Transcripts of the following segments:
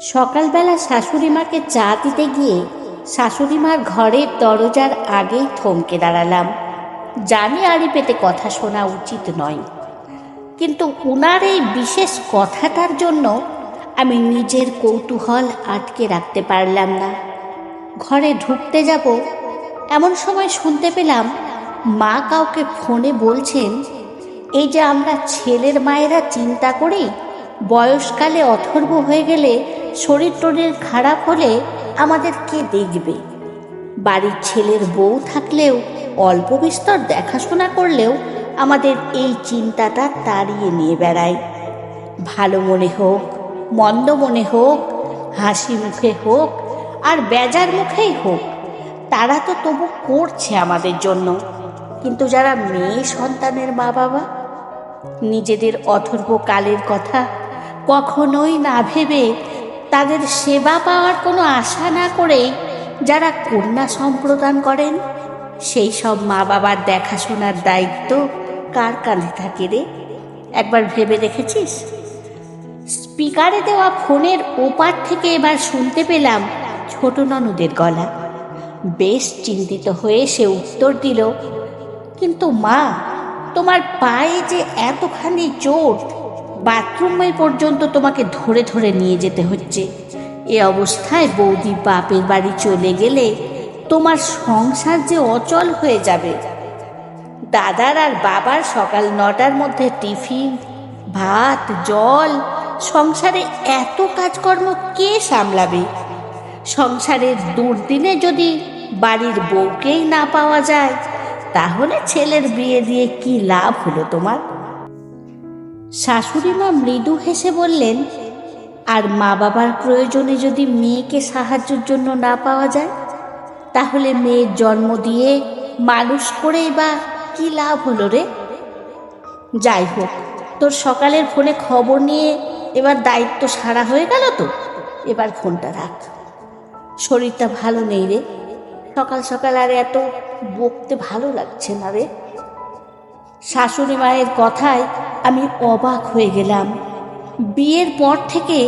সকালবেলা শাশুড়ি মাকে চা দিতে গিয়ে শাশুড়ি মার ঘরের দরজার আগেই থমকে দাঁড়ালাম। জানি আড়ি পেতে কথা শোনা উচিত নয়, কিন্তু উনার এই বিশেষ কথাটার জন্য আমি নিজের কৌতূহল আটকে রাখতে পারলাম না। ঘরে ঢুকতে যাব এমন সময় শুনতে পেলাম মা কাউকে ফোনে বলছেন, এই যে আমরা ছেলের মায়েরা চিন্তা করি বয়সকালে অথর্ব হয়ে গেলে শরীর টরীর খারাপ হলে আমাদের কে দেখবে। বাড়ির ছেলের বউ থাকলেও অল্প বিস্তর দেখাশোনা করলেও আমাদের এই চিন্তাটা তাড়িয়ে নিয়ে বেড়ায়। ভালো মনে হোক, মন্দ মনে হোক, হাসি মুখে হোক আর বেজার মুখেই হোক, তারা তো তবু করছে আমাদের জন্য। কিন্তু যারা মেয়ে সন্তানের মা বাবা, নিজেদের অথর্ব কালের কথা কখনোই না ভেবে, তাদের সেবা পাওয়ার কোনো আশা না করে যারা কন্যা সম্প্রদান করেন, সেই সব মা বাবার দেখাশোনার দায়িত্ব কার কাঁধে থাকে রে? একবার ভেবে দেখেছিস? স্পিকারে দেওয়া ফোনের ওপার থেকে এবার শুনতে পেলাম ছোট ননদের গলা। বেশ চিন্তিত হয়ে সে উত্তর দিল, কিন্তু মা, তোমার পায়ে যে এতখানি চোট, বাথরুমে পর্যন্ত তোমাকে ধরে ধরে নিয়ে যেতে হচ্ছে। এ অবস্থায় বৌদি বাপের বাড়ি চলে গেলে তোমার সংসার যে অচল হয়ে যাবে। দাদার আর বাবার সকাল 9টার মধ্যে টিফিন, ভাত, জল, সংসারে এত কাজকর্ম কে সামলাবে? সংসারের দুর্দিনে যদি বাড়ির বউকেই না পাওয়া যায়, তাহলে ছেলের বিয়ে দিয়ে কি লাভ হলো তোমার? শাশুড়ি মা মৃদু হেসে বললেন, আর মা বাবার প্রয়োজনে যদি মেয়েকে সাহায্যের জন্য না পাওয়া যায়, তাহলে মেয়ের জন্ম দিয়ে মানুষ করেই বা কি লাভ হলো রে? যাই হোক, তোর সকালের ফোনে খবর নিয়ে এবার দায়িত্ব সারা হয়ে গেল তো, এবার ফোনটা রাখ। শরীরটা ভালো নেই রে, সকাল সকাল আর এত বকতে ভালো লাগছে না রে। শাশুড়ি মায়ের কথায় আমি অবাক হয়ে গেলাম। বিয়ের পর থেকে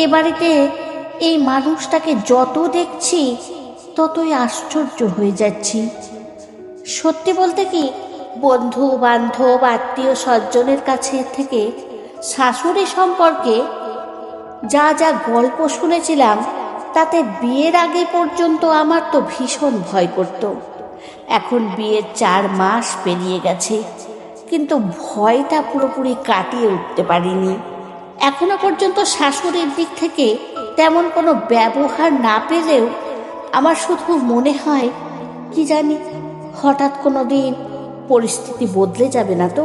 এ বাড়িতে এই মানুষটাকে যত দেখছি ততই আশ্চর্য হয়ে যাচ্ছি। সত্যি বলতে কি, বন্ধু বান্ধব আত্মীয় স্বজনের কাছে থেকে শাশুড়ি সম্পর্কে যা যা গল্প শুনেছিলাম, তাতে বিয়ের আগে পর্যন্ত আমার তো ভীষণ ভয় করত। এখন বিয়ের 4 মাস পেরিয়ে গেছে, কিন্তু ভয়টা পুরোপুরি কাটিয়ে উঠতে পারিনি। এখনো পর্যন্ত শাশুড়ির দিক থেকে তেমন কোনো ব্যবহার না পেলেও আমার শুধু মনে হয়, কি জানি, হঠাৎ কোনো দিন পরিস্থিতি বদলে যাবে না তো।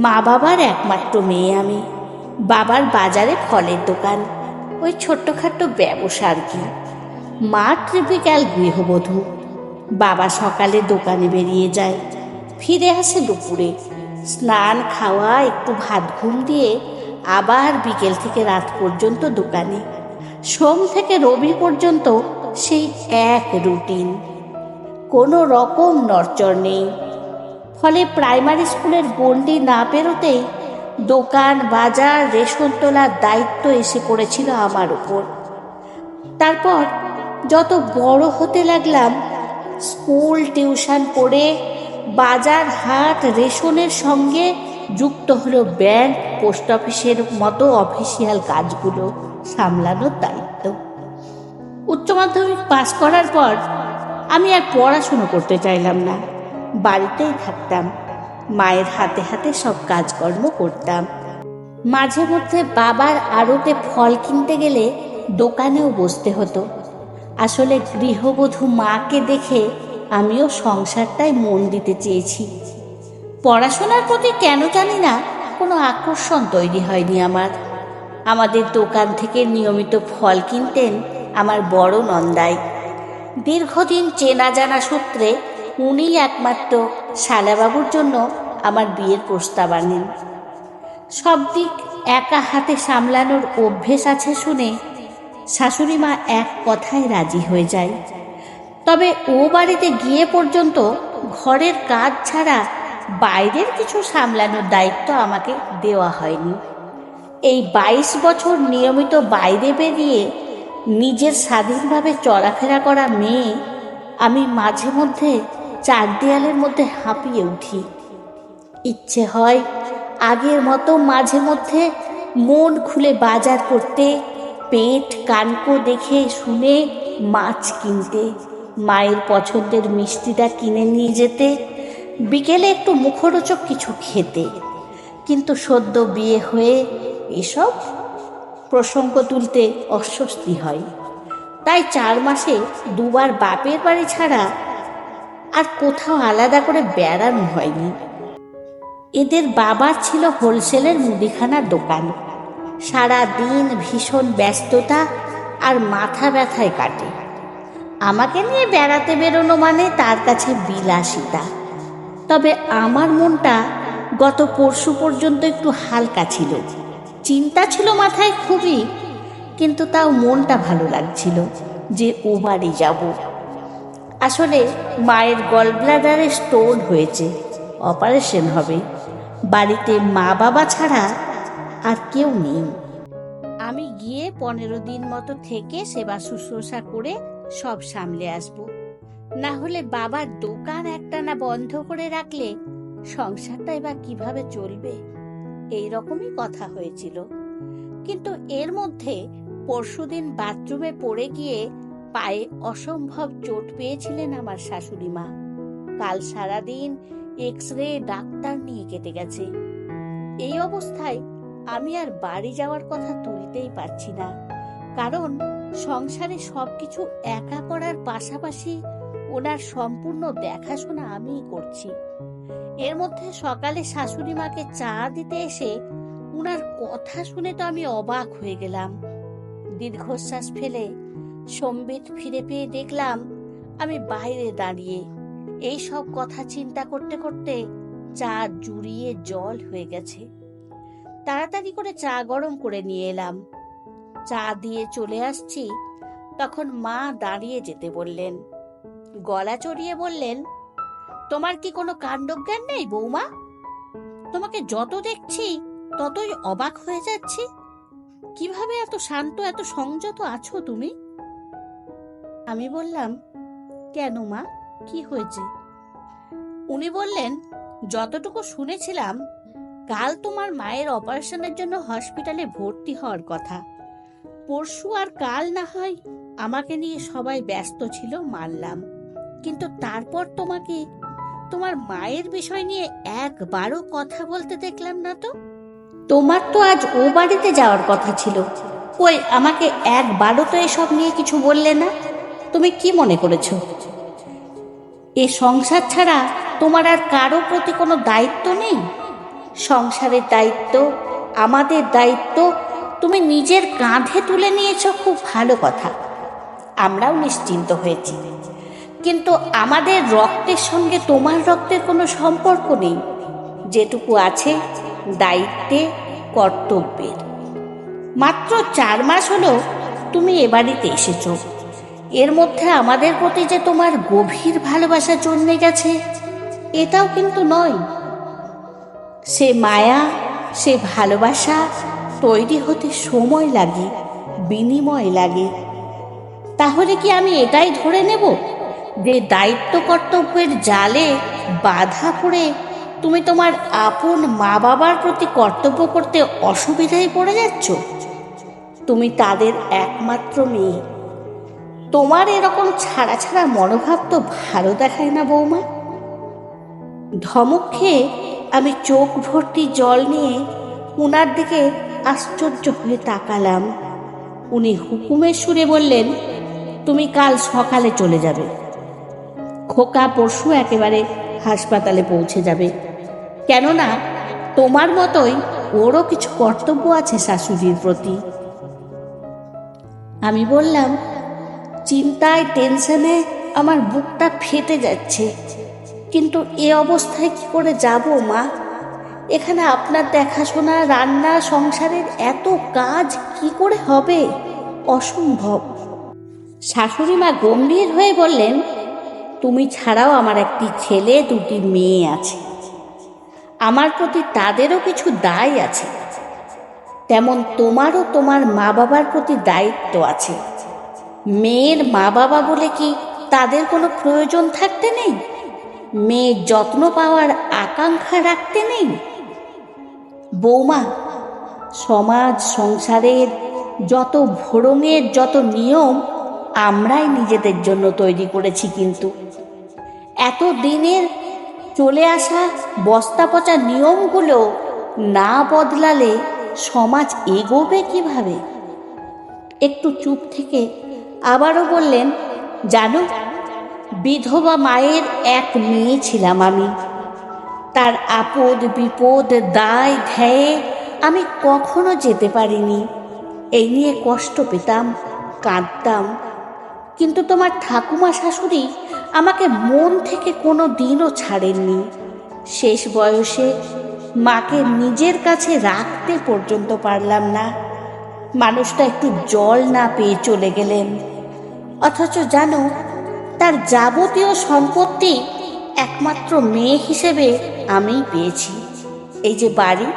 মা বাবার একমাত্র মেয়ে আমি। বাবার বাজারে ফলের দোকান, ওই ছোট্টখাট্ট ব্যবসা আর কি। মা ট্রিপিক্যাল গৃহবধূ। বাবা সকালে দোকানে বেরিয়ে যায়, ফিরে আসে দুপুরে, স্নান খাওয়া, একটু ভাত ঘুম দিয়ে আবার বিকেল থেকে রাত পর্যন্ত দোকানে। সোম থেকে রবি পর্যন্ত সেই এক রুটিন, কোনো রকম নড়চড় নেই। ফলে প্রাইমারি স্কুলের গণ্ডি না পেরোতেই দোকান, বাজার, রেশন তোলার দায়িত্ব এসে পড়েছিল আমার উপর। তারপর যত বড় হতে লাগলাম, স্কুল টিউশন পড়ে বাজার, হাট, রেশনের সঙ্গে যুক্ত হলো ব্যাংক, পোস্ট অফিসের মতো অফিসিয়াল কাজগুলো সামলানোর দায়িত্ব। উচ্চ মাধ্যমিক পাশ করার পর আমি আর পড়াশুনো করতে চাইলাম না, বাড়িতেই থাকতাম। মায়ের হাতে হাতে সব কাজকর্ম করতাম। মাঝে মধ্যে বাবার আড়তে ফল কিনতে গেলে দোকানেও বসতে হতো। আসলে গৃহবধূ মাকে দেখে আমিও সংসারটায় মন দিতে চেয়েছি। পড়াশোনার প্রতি কেন জানি না কোনো আকর্ষণ তৈরি হয়নি আমার। আমাদের দোকান থেকে নিয়মিত ফল কিনতেন আমার বড় নন্দাই। দীর্ঘদিন চেনা জানা সূত্রে উনিই একমাত্র শালাবাবুর জন্য আমার বিয়ের প্রস্তাব আনেন। সব দিক একা হাতে সামলানোর অভ্যেস আছে শুনে শাশুড়ি মা এক কথায় রাজি হয়ে যায়। তবে ও বাড়িতে গিয়ে পর্যন্ত ঘরের কাজ ছাড়া বাইরের কিছু সামলানোর দায়িত্ব আমাকে দেওয়া হয়নি। এই 22 বছর নিয়মিত বাইরে বেরিয়ে নিজের স্বাধীনভাবে চলাফেরা করা মেয়ে আমি মাঝে মধ্যে চার দেয়ালের মধ্যে হাঁপিয়ে উঠি। ইচ্ছে হয় আগের মতো মাঝে মধ্যে মন খুলে বাজার করতে, পেট কানকো দেখে শুনে মাছ কিনতে, মায়ের পছন্দের মিষ্টিটা কিনে নিয়ে যেতে, বিকেলে একটু মুখরোচক কিছু খেতে। কিন্তু সদ্য বিয়ে হয়ে এসব প্রসঙ্গ তুলতে অস্বস্তি হয়। তাই 4 মাসে 2 বার বাপের বাড়ি ছাড়া আর কোথাও আলাদা করে বেড়ানো হয়নি। এদের বাবার ছিল হোলসেলের মুদিখানার দোকান। সারা দিন ভীষণ ব্যস্ততা আর মাথা ব্যথায় কাটে। আমাকে নিয়ে বেড়াতে বেরোনো মানে তার কাছে বিলাসিতা। তবে আমার মনটা গত পরশু পর্যন্ত একটু হালকা ছিল। চিন্তা ছিল মাথায় খুবই, কিন্তু তাও মনটা ভালো লাগছিল যে ও বাড়ি যাব। আসলে মায়ের গলব্লাডারে স্টোন হয়েছে, অপারেশন হবে। বাড়িতে মা বাবা ছাড়া আর কেউ নেই। আমি গিয়ে 15 দিন মতো থেকে সেবা শুশ্রূষা করে সব সামলে আসব। না হলে বাবার দোকান একটানা বন্ধ করে রাখলে সংসারটা এবার কিভাবে চলবে, এই রকমই কথা হয়েছিল। কিন্তু এর মধ্যে পরশুদিন বাথরুমে পড়ে গিয়ে পায়ে অসম্ভব চোট পেয়েছিলেন আমার শাশুড়ি মা। কাল সারাদিন এক্সরে ডাক্তার নিয়ে কেটে গেছে। এই অবস্থায় আমি আর বাড়ি যাওয়ার কথা তুলতেই পারছি না, কারণ সংসারে সবকিছু একা করার পাশাপাশি ওনার সম্পূর্ণ দেখাশোনা আমিই করছি। এর মধ্যে সকালে শাশুড়ি মাকে চা দিতে এসে উনার কথা শুনে তো আমি অবাক হয়ে গেলাম। দীর্ঘশ্বাস ফেলে সম্বিত ফিরে পেয়ে দেখলাম আমি বাইরে দাঁড়িয়ে। এই সব কথা চিন্তা করতে করতে চা জুড়িয়ে জল হয়ে গেছে। তাড়াতাড়ি করে চা গরম করে নিয়ে এলাম। চা দিয়ে চলে আসছি, তখন মা দাঁড়িয়ে যেতে বললেন। গলা চড়িয়ে বললেন, তোমার কি কোনো কাণ্ডজ্ঞান নেই বৌমা? তোমাকে যত দেখছি ততই অবাক হয়ে যাচ্ছি। কিভাবে এত শান্ত, এত সংযত আছো তুমি? আমি বললাম, কেন মা, কি হয়েছে? উনি বললেন, যতটুকু শুনেছিলাম কাল তোমার মায়ের অপারেশনের জন্য হসপিটালে ভর্তি হওয়ার কথা। পরশু আর কাল না হয় আমাকে নিয়ে সবাই ব্যস্ত ছিল, মানলাম। কিন্তু তারপর তোমাকে তোমার মায়ের বিষয় নিয়ে একবারও কথা বলতে দেখলাম না তো। তোমার তো আজ ও বাড়িতে যাওয়ার কথা ছিল, কই আমাকে একবারও তো এসব নিয়ে কিছু বললে না। তুমি কি মনে করেছো এ সংসার ছাড়া তোমার আর কারো প্রতি কোনো দায়িত্ব নেই? সংসারের দায়িত্ব, আমাদের দায়িত্ব তুমি নিজের কাঁধে তুলে নিয়েছো, খুব ভালো কথা। আমরাও নিশ্চিন্ত হয়েছি। কিন্তু আমাদের রক্তের সঙ্গে তোমার রক্তের কোনো সম্পর্ক নেই। যেটুকু আছে দায়িত্বে, কর্তব্যের। মাত্র 4 মাস হলো তুমি এ বাড়িতে এসেছো। এর মধ্যে আমাদের প্রতি যে তোমার গভীর ভালোবাসা জন্মে গেছে, এটাও কিন্তু নয়। সে মায়া, সে ভালোবাসা তৈরি হতে সময় লাগে, বিনিময় লাগে। তাহলে কি আমি এটাই ধরে নেব যে দায়িত্ব কর্তব্যের জালে বাধা পড়ে তুমি তোমার আপন মা বাবার প্রতি কর্তব্য করতে অসুবিধায় পড়ে যাচ্ছ? তুমি তাদের একমাত্র মেয়ে। তোমার এরকম ছাড়া ছাড়া মনোভাব তো ভালো দেখায় না বৌমা। ধমক খেয়ে আমি চোখ ভর্তি জল নিয়ে উনার দিকে আশ্চর্য হয়ে তাকালাম। উনি হুকুমের সুরে বললেন, তুমি কাল সকালে চলে যাবে। খোকা পরশু একেবারে হাসপাতালে পৌঁছে যাবে। কেননা তোমার মতোই ওরও কিছু কর্তব্য আছে শাশুড়ির প্রতি। আমি বললাম, চিন্তায় টেনশনে আমার বুকটা ফেটে যাচ্ছে, কিন্তু এ অবস্থায় কি করে যাব মা? এখানে আপনার দেখাশোনা, রান্না, সংসারের এত কাজ কি করে হবে? অসম্ভব। শাশুড়ি মা গম্ভীর হয়ে বললেন, তুমি ছাড়াও আমার একটি ছেলে, 2টি মেয়ে আছে। আমার প্রতি তাদেরও কিছু দায় আছে। তেমন তোমারও তোমার মা বাবার প্রতি দায়িত্ব আছে। মেয়ের মা বাবা বলে কি তাদের কোনো প্রয়োজন থাকতে নেই? মেয়ের যত্ন পাওয়ার আকাঙ্ক্ষা রাখতে নেই? বৌমা, সমাজ সংসারের যত ভোরঙের যত নিয়ম আমরাই নিজেদের জন্য তৈরি করেছি, কিন্তু এত দিনের চলে আসা বস্তা পচা নিয়মগুলো না বদলালে সমাজ এগোবে কিভাবে? একটু চুপ থেকে আবারও বললেন, জানো, বিধবা মায়ের এক মেয়ে ছিলাম আমি। তার আপদ বিপদ দায় ধ্যায়ে আমি কখনো যেতে পারিনি। এই নিয়ে কষ্ট পেতাম, কাঁদতাম। কিন্তু তোমার ঠাকুমা শাশুড়ি আমাকে মন থেকে কোনো দিনও ছাড়েননি। শেষ বয়সে মাকে নিজের কাছে রাখতে পর্যন্ত পারলাম না। মানুষটা একটু জল না পেয়ে চলে গেলেন। অথচ জানো, তার যাবতীয় সম্পত্তি একমাত্র মেয়ে হিসেবে আমিই পেয়েছি। এই যে বাড়ি,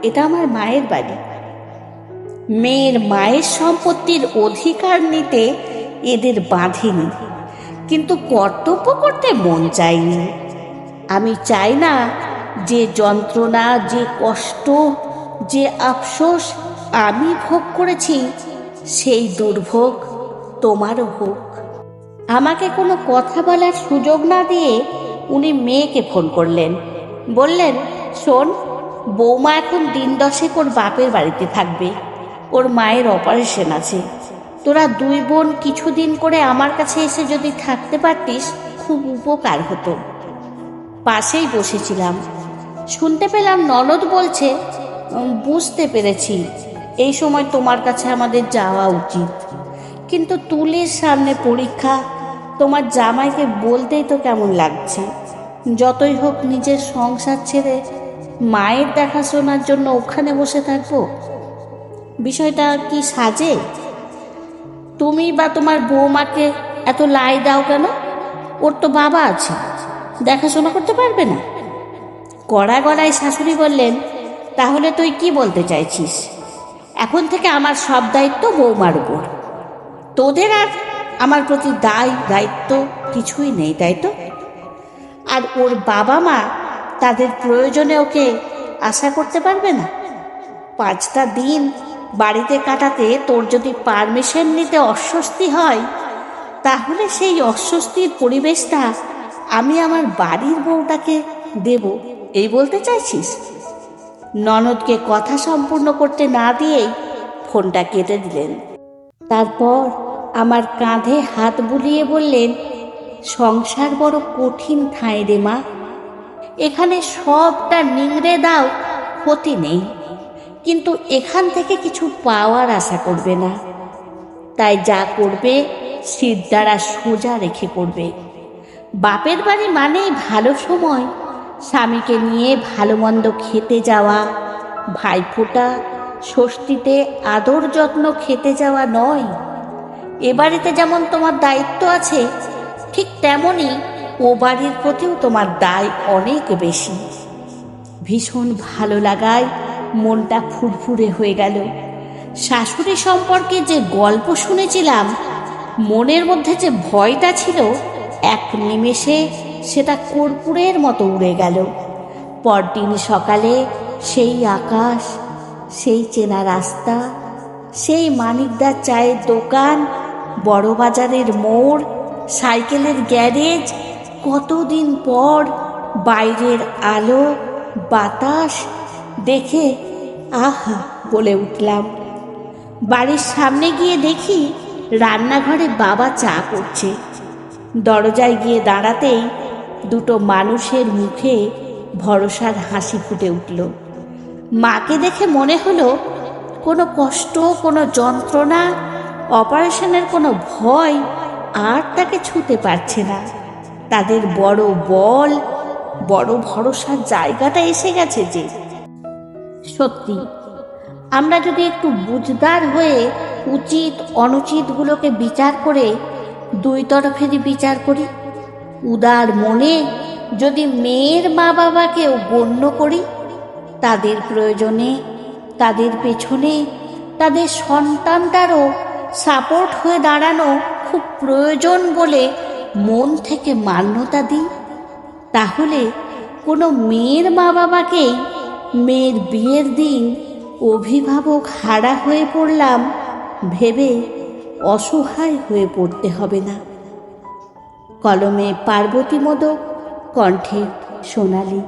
এটা আমার মায়ের বাড়ি। মেয়ের মায়ের সম্পত্তির অধিকার নিতে এদের বাঁধেনি, কিন্তু কর্তব্য করতে মন চায়নি। আমি চাই না যে যন্ত্রণা, যে কষ্ট, যে আফসোস আমি ভোগ করেছি, সেই দুর্ভোগ তোমারও হোক। আমাকে কোনো কথা বলার সুযোগ না দিয়ে উনি মেয়েকে ফোন করলেন। বললেন, শোন, বৌমা এখন দিন 10 ওর বাপের বাড়িতে থাকবে। ওর মায়ের অপারেশন আছে। তোরা দুই বোন কিছুদিন করে আমার কাছে এসে যদি থাকতে পারতিস খুব উপকার হতো। পাশেই বসেছিলাম, শুনতে পেলাম ননদ বলছে, বুঝতে পেরেছি, এই সময় তোমার কাছে আমাদের যাওয়া উচিত, কিন্তু তুলির সামনে পরীক্ষা। তোমার জামাইকে বলতেই তো কেমন লাগছে। যতই হোক নিজের সংসার ছেড়ে মায়ের দেখাশোনার জন্য ওখানে বসে থাকবো। বিষয়টা কি সাজে? তুমি বা তোমার বৌমাকে এত লাই দাও কেন? ওর তো বাবা আছে, দেখাশোনা করতে পারবে না? কড়া গলায় শাশুড়ি বললেন, তাহলে তুই কি বলতে চাইছিস? এখন থেকে আমার সব দায়িত্ব বৌমার উপর। তোদের আর আমার প্রতি দায়িত্ব কিছুই নেই, তাই তো? আর ওর বাবা মা তাদের প্রয়োজনে ওকে আশা করতে পারবে না? 5টা দিন বাড়িতে কাটাতে তোর যদি পারমিশন নিতে অস্বস্তি হয়, তাহলে সেই অস্বস্তির পরিবেশটা আমি আমার বাড়ির বউটাকে দেব, এই বলতে চাইছিস? ননদকে কথা সম্পূর্ণ করতে না দিয়েই ফোনটা কেটে দিলেন। তারপর আমার কাঁধে হাত বুলিয়ে বললেন, সংসার বড় কঠিন ঠাঁই রে মা। এখানে সবটা নিংড়ে দাও, ক্ষতি নেই, কিন্তু এখান থেকে কিছু পাওয়ার আশা করবে না। তাই যা করবে শির দ্বারা সোজা রেখে করবে। বাপের বাড়ি মানেই ভালো সময়, স্বামীকে নিয়ে ভালো মন্দ খেতে যাওয়া, ভাইফোঁটা ষষ্ঠীতে আদর যত্ন খেতে যাওয়া নয়। এ বাড়িতে যেমন তোমার দায়িত্ব আছে, ঠিক তেমনই ও বাড়ির প্রতিও তোমার দায় অনেক বেশি। ভীষণ ভালো লাগায় মনটা ফুরফুরে হয়ে গেল। শাশুড়ি সম্পর্কে যে গল্প শুনেছিলাম, মনের মধ্যে যে ভয়টা ছিল, এক নিমেষে সেটা কর্পূরের মতো উড়ে গেল। পরদিন সকালে সেই আকাশ, সেই চেনা রাস্তা, সেই মানিকদার চায়ের দোকান, বড় বাজারের মোড়, সাইকেলের গ্যারেজ, কতদিন পর বাইরের আলো বাতাস দেখে আহা বলে উঠলাম। বাড়ির সামনে গিয়ে দেখি রান্নাঘরে বাবা চা করছে। দরজায় গিয়ে দাঁড়াতেই দুটো মানুষের মুখে ভরসার হাসি ফুটে উঠল। মাকে দেখে মনে হলো কোনো কষ্ট, কোনো যন্ত্রণা, অপারেশনের কোনো ভয় আর তাকে ছুঁতে পারছে না। তাদের বড় বল, বড় ভরসার জায়গাটা এসে গেছে যে। সত্যি, আমরা যদি একটু বুঝদার হয়ে উচিত অনুচিতগুলোকে বিচার করে দুই তরফেরই বিচার করি, উদার মনে যদি মেয়ের মা বাবাকেও গণ্য করি, তাদের প্রয়োজনে, তাদের পেছনে তাদের সন্তানটারও সাপোর্ট হয়ে দাঁড়ানো খুব প্রয়োজন বলে মন থেকে মান্যতা দিই, তাহলে কোনো মেয়ের মা বাবাকেই মেয়ের বিয়ের দিন অভিভাবক হারা হয়ে পড়লাম ভেবে অসহায় হয়ে পড়তে হবে না। কলমে পার্বতী মোদক, কণ্ঠে সোনালী।